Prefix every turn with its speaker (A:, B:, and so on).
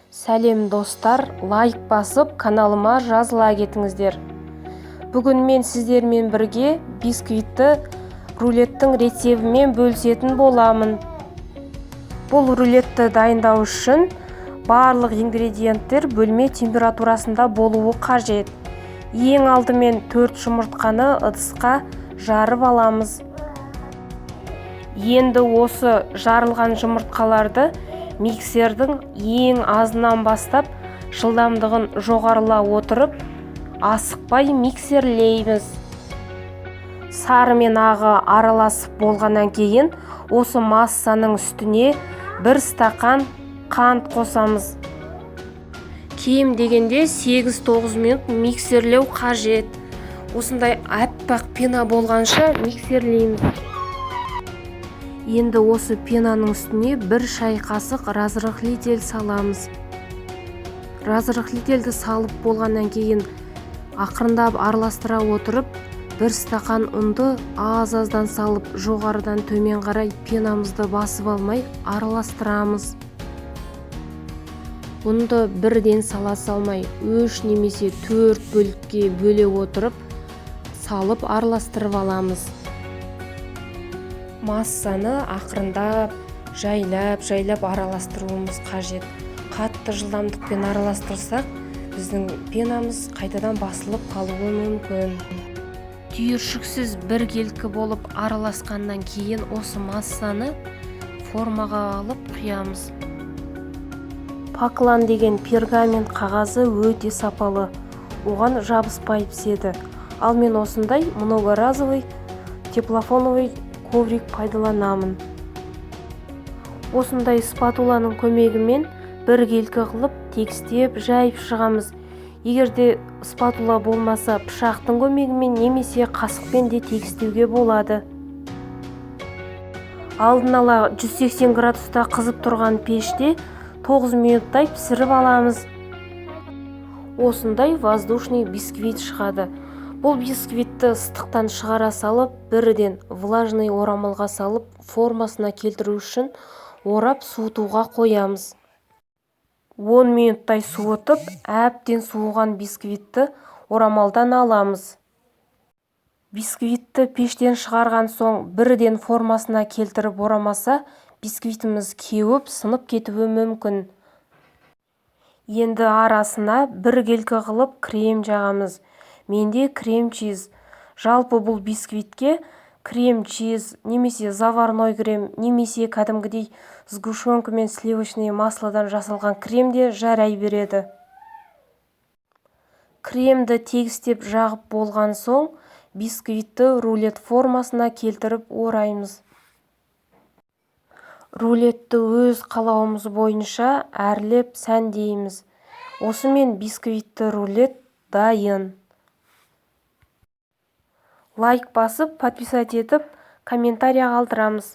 A: Сәлем достар, лайк басып каналыма жазыла кетіңіздер. Бүгін мен сіздермен бірге бисквитті рулеттің рецебімен бөлісетін боламын. Бұл рулетті дайындау үшін барлық ингредиенттер бөлме температурасында болуы қажет. Ең алдымен 4 жұмыртқаны ыдысқа жарып аламыз. Енді осы жарылған жұмыртқаларды миксердің ең азынан бастап жылдамдығын жоғарыла отырып, асықпай миксерлейміз. Сары мен ағы араласып болғаннан кейін осы массаның үстіне 1 стақан қант қосамыз. Кем дегенде 8-9 минут миксерлеу қажет. Осындай аппақ пена болғанша миксерлейміз. Енді осы пенаның үстіне 1 шай қасық разрыхлитель саламыз. Разрыхлительді салып болғаннан кейін ақырындап араластыра отырып, 1 стақан ұнды аз-аздан салып, жоғарыдан төмен қарай пенамызды басып алмай араластырамыз. Ұнды бірден сала салмай, 3 немесе 4 бөлікке бөле отырып, салып араластырып аламыз. Массаны ақырындап, жайлап араластыруымыз қажет. Қатты жылдамдықпен араластырсақ, біздің пенамыз қайтадан басылып қалуы мүмкін. Түйіршіксіз біркелкі болып араласқаннан кейін осы массаны формаға алып құямыз. Поклан деген пергамент қағазы өте сапалы, оған жабыспай піседі. Ал мен осындай многоразовый теплофоновый коврик пайдаланамын. Осындай спатуланың көмегімен біркелкі қылып тегістеп жайып шығамыз. Егерде спатула болмаса, пышақтың көмегімен немесе қасықпен де тегістеуге болады. Алдын ала 180 градуста қызып тұрған пеште 9 минуттай пісіріп аламыз. Осындай воздушный бисквит шығады. Бұл бисквитті ыстықтан шығара салып, бірден влажный орамалға салып, формасына келтіру үшін орап суытуға қоямыз. 10 минуттай суытып, әбден суыған бисквитті орамалдан аламыз. Бисквитті пештен шығарған соң бірден формасына келтіріп орамаса, бисквитіміз кеуіп, сынып кетуі мүмкін. Енді арасына біркелкі қылып крем жағамыз. Менде крем-чиз. Жалпы бұл бисквитке крем-чиз, немесе заварной крем, немесе кәдімгідей сгущенка мен сливочный маслодан жасалған крем де жарай береді. Кремді тегістеп жағып болған соң, бисквитті рулет формасына келтіріп ораймыз. Рулетті өз қалауымыз бойынша әрлеп сәндейміз. Осымен бисквитті рулет дайын. Лайк басып, подписать етіп, комментария қалдырамыз.